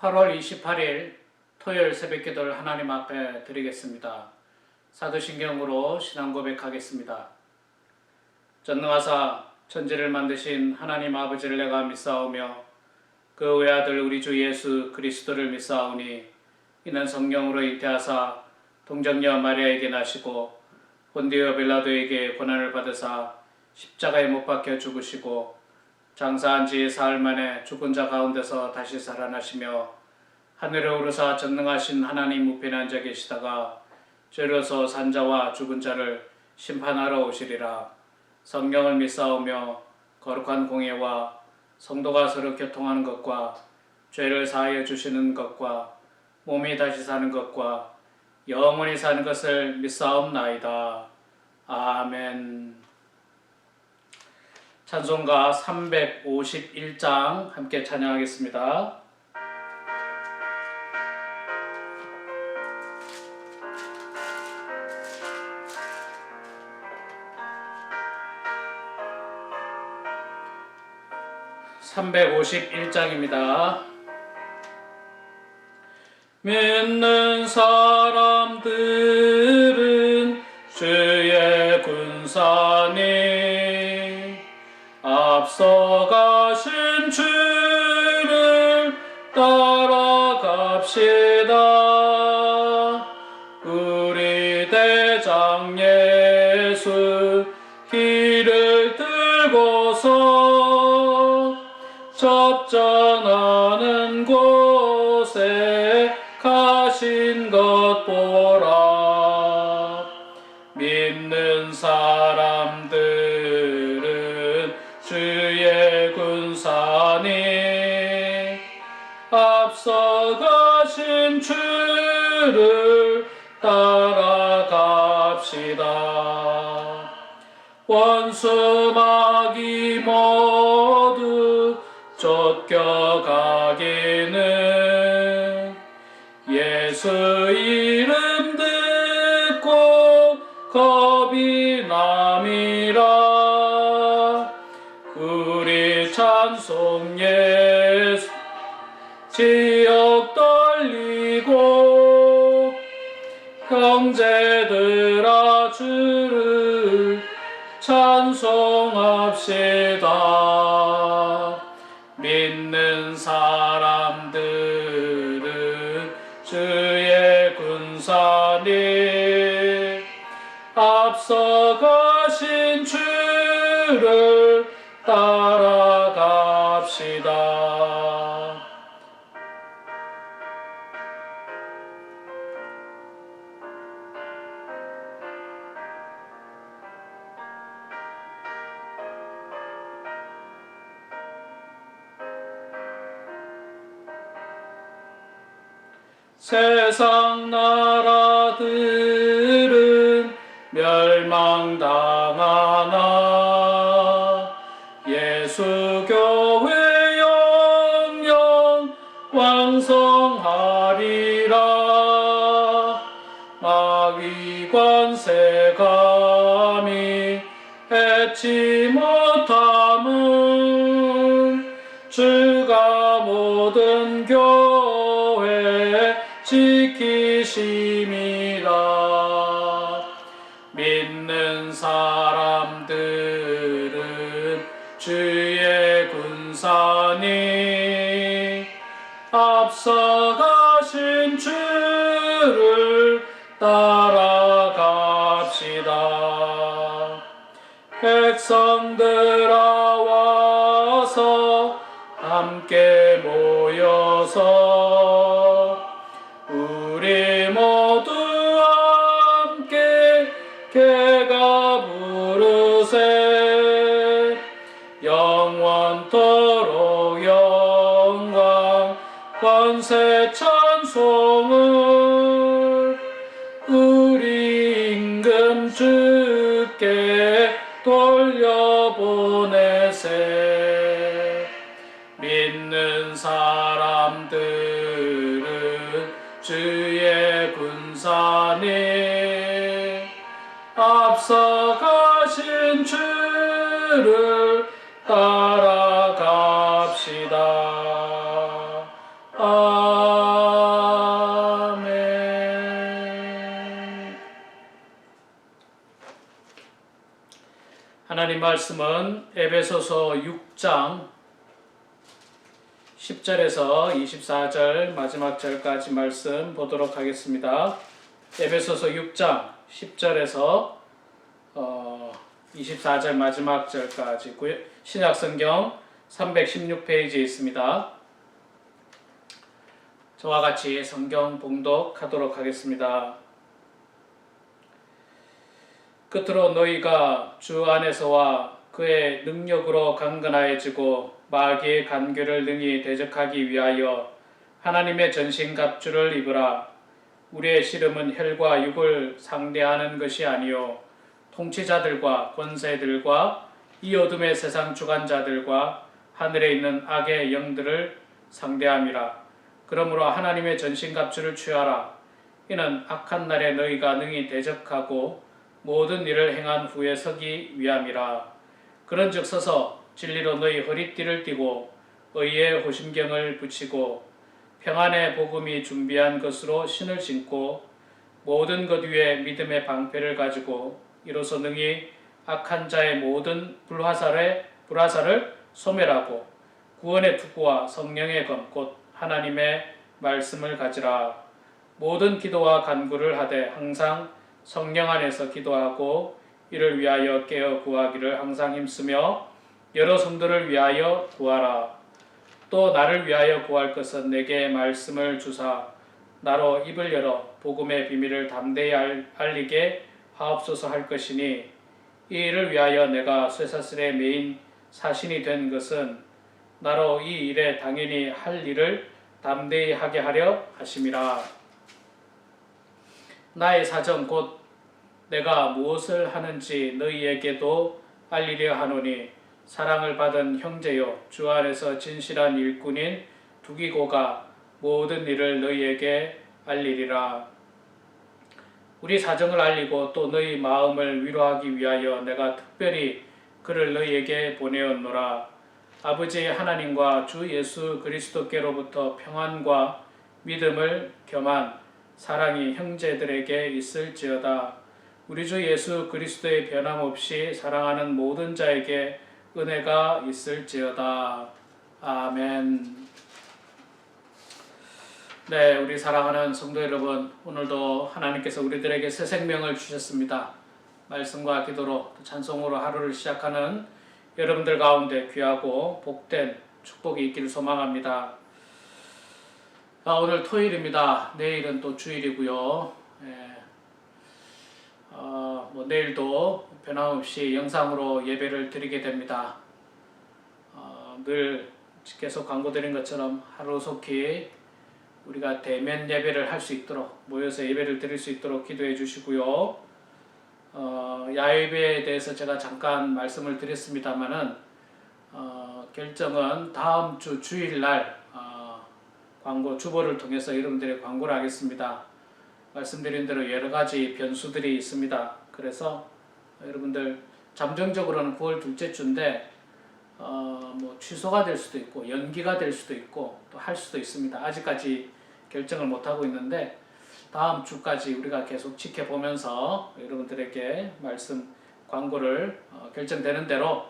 8월 28일 토요일 새벽기도를 하나님 앞에 드리겠습니다. 사도신경으로 신앙 고백하겠습니다. 전능하사 천지를 만드신 하나님 아버지를 내가 믿사오며 그 외아들 우리 주 예수 그리스도를 믿사오니 이는 성령으로 잉태하사 동정녀 마리아에게 나시고 본디오 빌라도에게 고난을 받으사 십자가에 못 박혀 죽으시고 장사한 지 사흘 만에 죽은 자 가운데서 다시 살아나시며 하늘에 오르사 전능하신 하나님 우편에 앉아 계시다가 죄로서 산 자와 죽은 자를 심판하러 오시리라. 성령을 믿사오며 거룩한 공예와 성도가 서로 교통하는 것과 죄를 사하여 주시는 것과 몸이 다시 사는 것과 영원히 사는 것을 믿사옵나이다. 아멘. 찬송가 351장 함께 찬양하겠습니다. (351장입니다) 믿는 사람들은 주의 군사니 앞서가신 주를 따라갑시다. 우리 대장 예수 길을 들고서 접전하는 곳에 가신 것 보라. 믿는 사람들은 주의 군사니 앞서가신 주를 따라갑시다. 원수 마귀 모두 쫓겨가기는 예수 이름 듣고 겁이 남이라. 우리 찬송 예수 지역 떨리고 형제들아 주를 찬송합시다. 믿는 사람들은 주의 군사니 앞서가신 주를 따라갑시다. 세상 나라들은 멸망당하나 예수 교회 영영 왕성하리라. 마귀 관세 감히 해치 못함은 주가 모든 교회 지키심이라. 믿는 사람들은 주의 군사니 앞서가신 주를 따라갑시다. 백성들아 와서 함께 모여서 우리 모두 함께 개가 부르세. 영원토록 영광 권세 찬송을 우리 임금 주께 돌려보내세. 믿는 사람들은 주의 군사니 앞서가신 주를 따라갑시다. 하나님 말씀은 에베소서 6장 10절에서 24절 마지막 절까지 말씀 보도록 하겠습니다. 에베소서 6장 10절에서 24절 마지막 절까지 신약성경 316페이지에 있습니다. 저와 같이 성경 봉독하도록 하겠습니다. 끝으로 너희가 주 안에서와 그의 능력으로 강건하여지고 마귀의 간계를 능히 대적하기 위하여 하나님의 전신갑주를 입으라. 우리의 씨름은 혈과 육을 상대하는 것이 아니요 통치자들과 권세들과 이 어둠의 세상 주관자들과 하늘에 있는 악의 영들을 상대함이라. 그러므로 하나님의 전신갑주를 취하라. 이는 악한 날에 너희가 능히 대적하고 모든 일을 행한 후에 서기 위함이라. 그런즉 서서 진리로 너희 허리띠를 띠고 의의 호심경을 붙이고 평안의 복음이 준비한 것으로 신을 신고 모든 것 위에 믿음의 방패를 가지고 이로써 능히 악한 자의 모든 불화살을 소멸하고 구원의 투구와 성령의 검 곧 하나님의 말씀을 가지라. 모든 기도와 간구를 하되 항상 성령 안에서 기도하고 이를 위하여 깨어 구하기를 항상 힘쓰며 여러 성도를 위하여 구하라. 또 나를 위하여 구할 것은 내게 말씀을 주사 나로 입을 열어 복음의 비밀을 담대히 알리게 하옵소서 할 것이니 이 일을 위하여 내가 쇠사슬에 매인 사신이 된 것은 나로 이 일에 당연히 할 일을 담대히 하게 하려 하심이라. 나의 사정 곧 내가 무엇을 하는지 너희에게도 알리려 하노니 사랑을 받은 형제요 주 안에서 진실한 일꾼인 두기고가 모든 일을 너희에게 알리리라. 우리 사정을 알리고 또 너희 마음을 위로하기 위하여 내가 특별히 그를 너희에게 보내었노라. 아버지 하나님과 주 예수 그리스도께로부터 평안과 믿음을 겸한 사랑이 형제들에게 있을지어다. 우리 주 예수 그리스도의 변함없이 사랑하는 모든 자에게 은혜가 있을지어다. 아멘. 네, 우리 사랑하는 성도 여러분, 오늘도 하나님께서 우리들에게 새 생명을 주셨습니다. 말씀과 기도로 찬송으로 하루를 시작하는 여러분들 가운데 귀하고 복된 축복이 있기를 소망합니다. 오늘 토요일입니다. 내일은 또 주일이고요. 내일도 변함없이 영상으로 예배를 드리게 됩니다. 늘 계속 광고드린 것처럼 하루속히 우리가 대면 예배를 할 수 있도록 모여서 예배를 드릴 수 있도록 기도해 주시고요. 야외예배에 대해서 제가 잠깐 말씀을 드렸습니다마는 결정은 다음 주 주일날 광고 주보를 통해서 여러분들의 광고를 하겠습니다. 말씀드린 대로 여러 가지 변수들이 있습니다. 그래서 여러분들 잠정적으로는 9월 둘째 주인데 취소가 될 수도 있고 연기가 될 수도 있고 또 할 수도 있습니다. 아직까지 결정을 못하고 있는데 다음 주까지 우리가 계속 지켜보면서 여러분들에게 말씀 광고를 결정되는 대로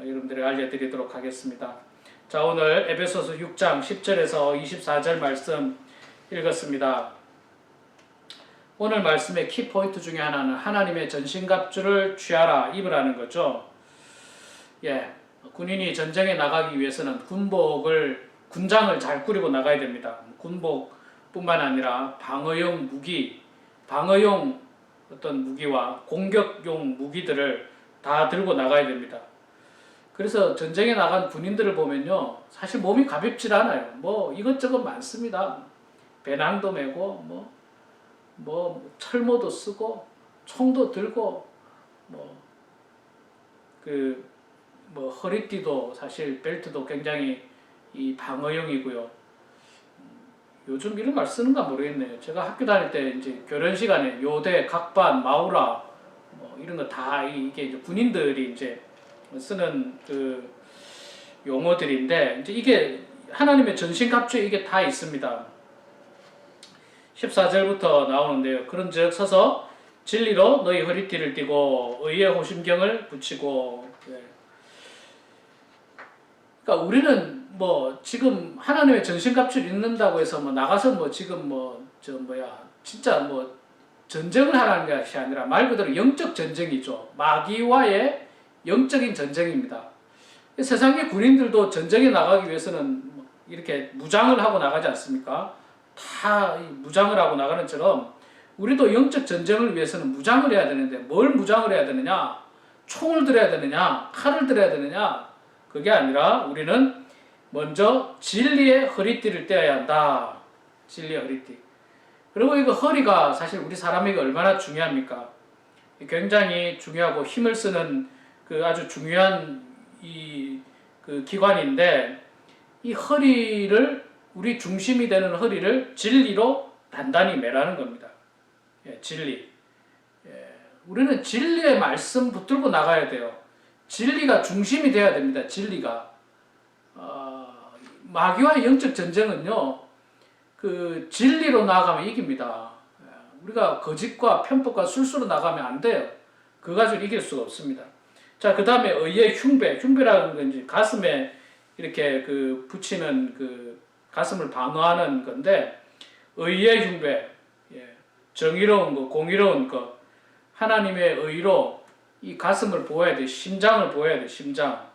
여러분들에게 알려드리도록 하겠습니다. 자, 오늘 에베소서 6장 10절에서 24절 말씀 읽었습니다. 오늘 말씀의 키포인트 중에 하나는 하나님의 전신갑주를 취하라, 입으라는 거죠. 군인이 전쟁에 나가기 위해서는 군장을 잘 꾸리고 나가야 됩니다. 군복뿐만 아니라 방어용 어떤 무기와 공격용 무기들을 다 들고 나가야 됩니다. 그래서 전쟁에 나간 군인들을 보면요, 사실 몸이 가볍질 않아요. 이것저것 많습니다. 배낭도 메고, 철모도 쓰고, 총도 들고, 허리띠도 사실 벨트도 굉장히 이 방어용이고요. 요즘 이런 말 쓰는가 모르겠네요. 제가 학교 다닐 때 이제 교련 시간에 요대, 각반, 마우라, 이런 거 다 이게 이제 군인들이 이제 쓰는 그 용어들인데 이제 이게 하나님의 전신갑주에 이게 다 있습니다. 14절부터 나오는데요. 그런즉 서서 진리로 너희 허리띠를 띠고 의의 호심경을 붙이고 그러니까 우리는 뭐 지금 하나님의 전신갑주를 입는다고 해서 뭐 나가서 뭐 지금 뭐 저 뭐야 진짜 뭐 전쟁을 하라는 것이 아니라 말 그대로 영적 전쟁이죠. 마귀와의 영적인 전쟁입니다. 세상의 군인들도 전쟁에 나가기 위해서는 이렇게 무장을 하고 나가지 않습니까? 다 무장을 하고 나가는 처럼 우리도 영적 전쟁을 위해서는 무장을 해야 되는데 뭘 무장을 해야 되느냐? 총을 들어야 되느냐? 칼을 들어야 되느냐? 그게 아니라 우리는 먼저 진리의 허리띠를 떼어야 한다. 진리의 허리띠. 그리고 이거 허리가 사실 우리 사람에게 얼마나 중요합니까? 굉장히 중요하고 힘을 쓰는 그 아주 중요한 그 기관인데 이 허리를 우리 중심이 되는 허리를 진리로 단단히 매라는 겁니다. 예, 진리. 예, 우리는 진리의 말씀 붙들고 나가야 돼요. 진리가 중심이 돼야 됩니다. 진리가. 마귀와의 영적 전쟁은요, 그 진리로 나아가면 이깁니다. 우리가 거짓과 편법과 술수로 나가면 안 돼요. 그거 가지고 이길 수가 없습니다. 자, 그 다음에 의의 흉배. 흉배라는 건 이제 가슴에 이렇게 그 붙이는 그 가슴을 방어하는 건데, 의의 흉배. 예, 정의로운 것, 공의로운 것. 하나님의 의로 이 가슴을 보호해야 돼. 심장을 보호해야 돼. 심장.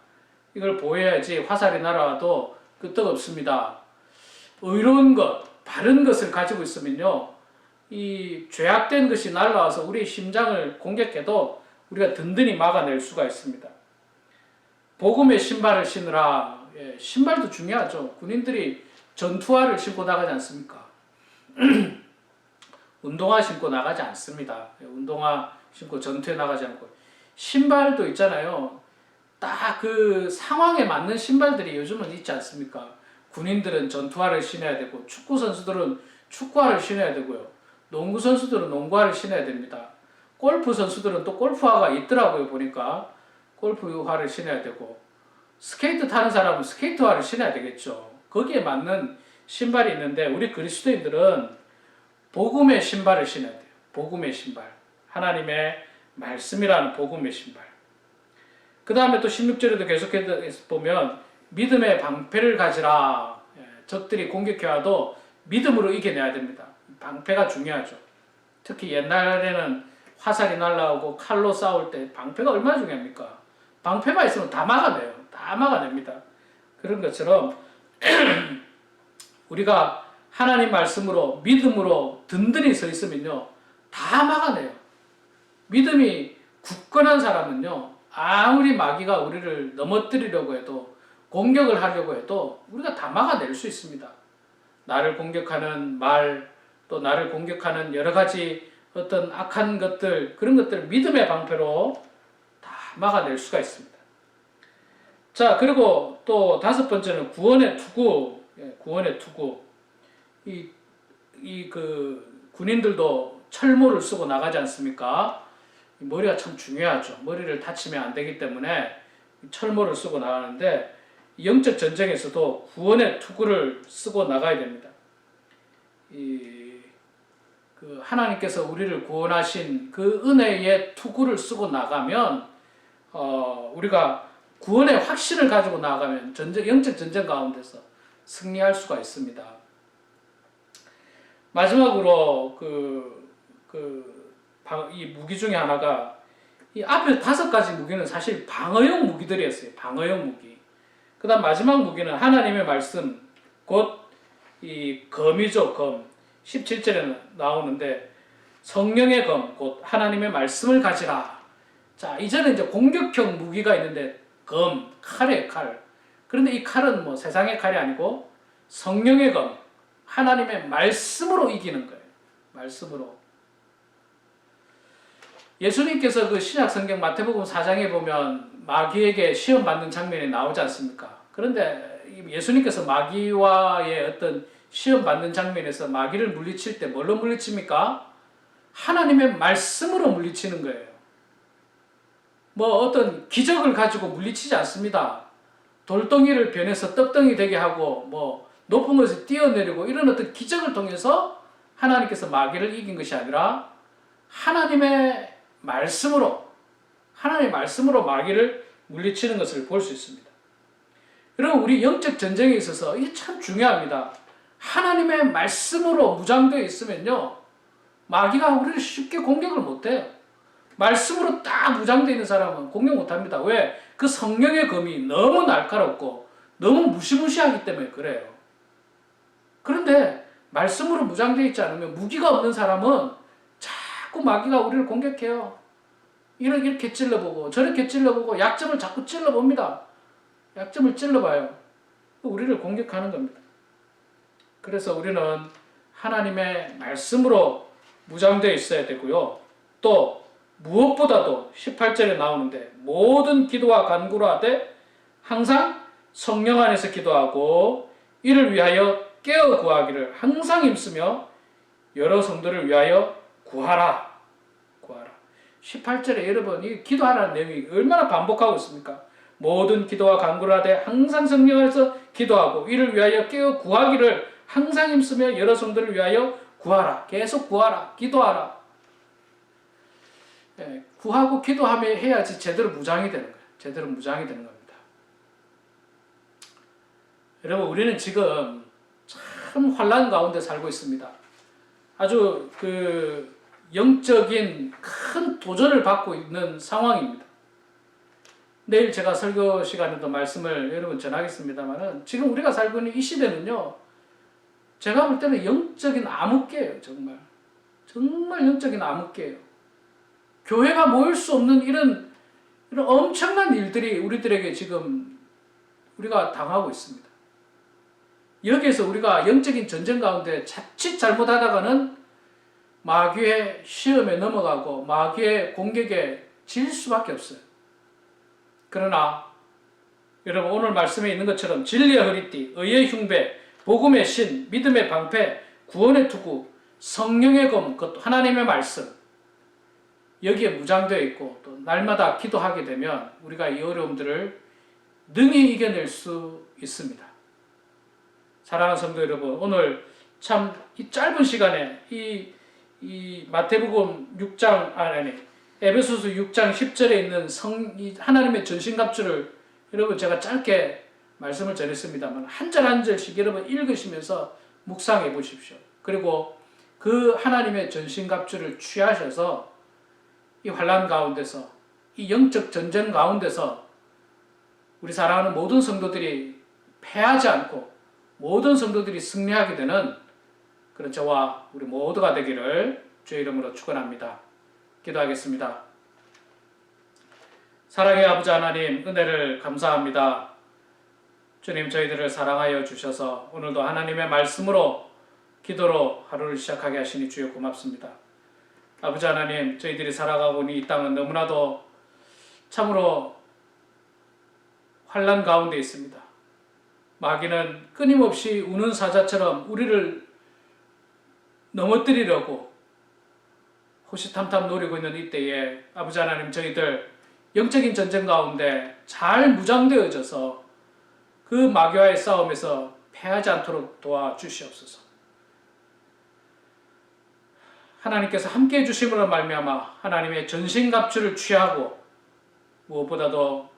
이걸 보호해야지 화살이 날아와도 끄떡없습니다. 의로운 것, 바른 것을 가지고 있으면요, 이 죄악된 것이 날아와서 우리 심장을 공격해도 우리가 든든히 막아낼 수가 있습니다. 복음의 신발을 신으라. 예, 신발도 중요하죠. 군인들이 전투화를 신고 나가지 않습니까? 운동화 신고 나가지 않습니다. 운동화 신고 전투에 나가지 않고. 신발도 있잖아요. 딱 그 상황에 맞는 신발들이 요즘은 있지 않습니까? 군인들은 전투화를 신어야 되고, 축구 선수들은 축구화를 신어야 되고요. 농구 선수들은 농구화를 신어야 됩니다. 골프 선수들은 또 골프화가 있더라고요. 보니까 골프화를 신어야 되고, 스케이트 타는 사람은 스케이트화를 신어야 되겠죠. 거기에 맞는 신발이 있는데 우리 그리스도인들은 복음의 신발을 신어야 돼요. 복음의 신발. 하나님의 말씀이라는 복음의 신발. 그 다음에 또 16절에도 계속해서 보면 믿음의 방패를 가지라. 적들이 공격해와도 믿음으로 이겨내야 됩니다. 방패가 중요하죠. 특히 옛날에는 화살이 날라오고 칼로 싸울 때 방패가 얼마나 중요합니까? 방패만 있으면 다 막아내요. 다 막아냅니다. 그런 것처럼 우리가 하나님 말씀으로 믿음으로 든든히 서 있으면요, 다 막아내요. 믿음이 굳건한 사람은요, 아무리 마귀가 우리를 넘어뜨리려고 해도, 공격을 하려고 해도 우리가 다 막아낼 수 있습니다. 나를 공격하는 말, 또 나를 공격하는 여러 가지 어떤 악한 것들, 그런 것들을 믿음의 방패로 다 막아낼 수가 있습니다. 자, 그리고 또 다섯 번째는 구원의 투구. 구원의 투구. 그 군인들도 철모를 쓰고 나가지 않습니까? 머리가 참 중요하죠. 머리를 다치면 안 되기 때문에 철모를 쓰고 나가는데, 영적 전쟁에서도 구원의 투구를 쓰고 나가야 됩니다. 그 하나님께서 우리를 구원하신 그 은혜의 투구를 쓰고 나가면, 우리가 구원의 확신을 가지고 나가면 영적 전쟁 가운데서 승리할 수가 있습니다. 마지막으로 이 무기 중에 하나가, 이 앞에 5가지 무기는 사실 방어용 무기들이었어요. 방어용 무기. 그 다음 마지막 무기는 하나님의 말씀, 곧 이 검이죠. 검. 17절에 나오는데, 성령의 검, 곧 하나님의 말씀을 가지라. 자, 이제는 이제 공격형 무기가 있는데, 검, 칼이에요, 칼. 그런데 이 칼은 뭐 세상의 칼이 아니고 성령의 검, 하나님의 말씀으로 이기는 거예요. 말씀으로. 예수님께서 그 신약 성경 마태복음 4장에 보면 마귀에게 시험 받는 장면이 나오지 않습니까? 그런데 예수님께서 마귀와의 어떤 시험 받는 장면에서 마귀를 물리칠 때 뭘로 물리칩니까? 하나님의 말씀으로 물리치는 거예요. 뭐 어떤 기적을 가지고 물리치지 않습니다. 돌덩이를 변해서 떡덩이 되게 하고 뭐 높은 곳에 뛰어내리고 이런 어떤 기적을 통해서 하나님께서 마귀를 이긴 것이 아니라 하나님의 말씀으로 마귀를 물리치는 것을 볼 수 있습니다. 여러분, 우리 영적 전쟁에 있어서 이게 참 중요합니다. 하나님의 말씀으로 무장되어 있으면요, 마귀가 우리를 쉽게 공격을 못해요. 말씀으로 딱 무장되어 있는 사람은 공격 못합니다. 왜? 그 성령의 검이 너무 날카롭고 너무 무시무시하기 때문에 그래요. 그런데 말씀으로 무장되어 있지 않으면, 무기가 없는 사람은 자꾸 마귀가 우리를 공격해요. 이렇게 찔러보고 저렇게 찔러보고 약점을 자꾸 찔러봅니다. 약점을 찔러봐요. 우리를 공격하는 겁니다. 그래서 우리는 하나님의 말씀으로 무장되어 있어야 되고요. 또 무엇보다도 18절에 나오는데, 모든 기도와 간구로 하되 항상 성령 안에서 기도하고 이를 위하여 깨어 구하기를 항상 힘쓰며 여러 성도를 위하여 구하라. 18절에 여러분, 이 기도하라는 내용이 얼마나 반복하고 있습니까? 모든 기도와 간구를 하되 항상 성령 안에서 기도하고 이를 위하여 깨어 구하기를 항상 힘쓰며 여러 성도를 위하여 구하라. 계속 구하라. 기도하라. 구하고 기도하며 해야지 제대로 무장이 되는 거예요. 제대로 무장이 되는 겁니다. 여러분, 우리는 지금 참 환난 가운데 살고 있습니다. 아주 영적인 큰 도전을 받고 있는 상황입니다. 내일 제가 설교 시간에도 말씀을 여러분 전하겠습니다만은, 지금 우리가 살고 있는 이 시대는요, 제가 볼 때는 영적인 암흑기예요. 정말 영적인 암흑기예요. 교회가 모일 수 없는 이런 엄청난 일들이 우리들에게 지금 우리가 당하고 있습니다. 여기에서 우리가 영적인 전쟁 가운데 자칫 잘못하다가는 마귀의 시험에 넘어가고 마귀의 공격에 질 수밖에 없어요. 그러나 여러분, 오늘 말씀에 있는 것처럼 진리의 허리띠, 의의 흉배, 복음의 신, 믿음의 방패, 구원의 투구, 성령의 검, 그것도 하나님의 말씀, 여기에 무장되어 있고 또 날마다 기도하게 되면 우리가 이 어려움들을 능히 이겨낼 수 있습니다. 사랑하는 성도 여러분, 오늘 참 이 짧은 시간에 이 마태복음 6장 에베소서 6장 10절에 있는 이 하나님의 전신갑주를 여러분 제가 짧게 말씀을 전했습니다만, 한 절 한 절씩 여러분 읽으시면서 묵상해 보십시오. 그리고 그 하나님의 전신갑주를 취하셔서 이 환난 가운데서, 이 영적 전쟁 가운데서 우리 사랑하는 모든 성도들이 패하지 않고 모든 성도들이 승리하게 되는 그런 저와 우리 모두가 되기를 주의 이름으로 축원합니다. 기도하겠습니다. 사랑의 아버지 하나님, 은혜를 감사합니다. 주님, 저희들을 사랑하여 주셔서 오늘도 하나님의 말씀으로 기도로 하루를 시작하게 하시니 주여 고맙습니다. 아버지 하나님, 저희들이 살아가고 있는 이 땅은 너무나도 참으로 환난 가운데 있습니다. 마귀는 끊임없이 우는 사자처럼 우리를 넘어뜨리려고 호시탐탐 노리고 있는 이때에 아버지 하나님, 저희들 영적인 전쟁 가운데 잘 무장되어져서 그 마귀와의 싸움에서 패하지 않도록 도와주시옵소서. 하나님께서 함께해 주심으로 말미암아 하나님의 전신갑주를 취하고 무엇보다도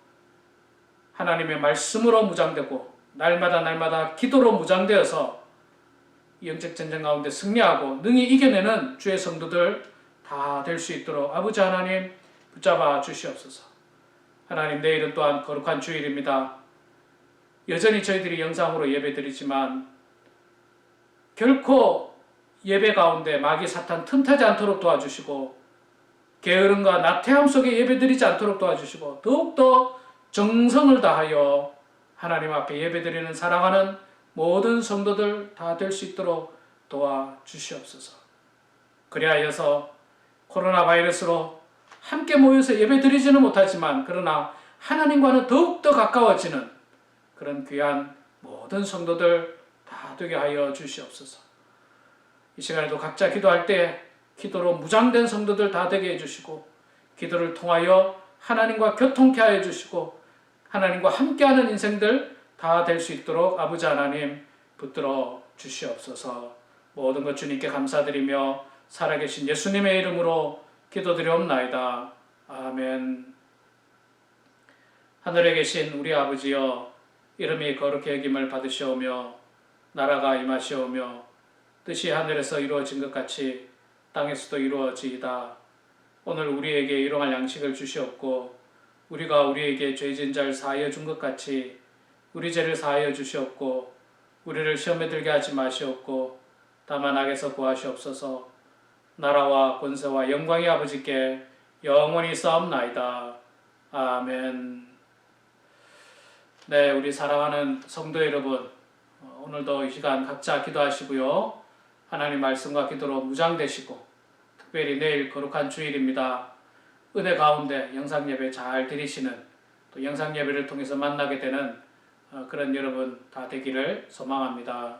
하나님의 말씀으로 무장되고 날마다 기도로 무장되어서 영적 전쟁 가운데 승리하고 능히 이겨내는 주의 성도들 다 될 수 있도록 아버지 하나님 붙잡아 주시옵소서. 하나님, 내일은 또한 거룩한 주일입니다. 여전히 저희들이 영상으로 예배드리지만 결코 예배 가운데 마귀 사탄 틈타지 않도록 도와주시고 게으름과 나태함 속에 예배드리지 않도록 도와주시고 더욱더 정성을 다하여 하나님 앞에 예배드리는 사랑하는 모든 성도들 다 될 수 있도록 도와주시옵소서. 그리하여서 코로나 바이러스로 함께 모여서 예배드리지는 못하지만 그러나 하나님과는 더욱더 가까워지는 그런 귀한 모든 성도들 다 되게 하여 주시옵소서. 이 시간에도 각자 기도할 때 기도로 무장된 성도들 다 되게 해주시고 기도를 통하여 하나님과 교통케 하여 주시고 하나님과 함께하는 인생들 다 될 수 있도록 아버지 하나님 붙들어 주시옵소서. 모든 것 주님께 감사드리며 살아계신 예수님의 이름으로 기도드리옵나이다. 아멘. 하늘에 계신 우리 아버지여, 이름이 거룩히 여김을 받으시오며 나라가 임하시오며 뜻이 하늘에서 이루어진 것 같이 땅에서도 이루어지이다. 오늘 우리에게 일용할 양식을 주시옵고 우리가 우리에게 죄진 자를 사하여 준 것 같이 우리 죄를 사하여 주시옵고 우리를 시험에 들게 하지 마시옵고 다만 악에서 구하시옵소서. 나라와 권세와 영광이 아버지께 영원히 싸움나이다. 아멘. 네, 우리 사랑하는 성도 여러분, 오늘도 이 시간 각자 기도하시고요. 하나님 말씀과 기도로 무장되시고 특별히 내일 거룩한 주일입니다. 은혜 가운데 영상예배 잘 드리시는 또 영상예배를 통해서 만나게 되는 그런 여러분 다 되기를 소망합니다.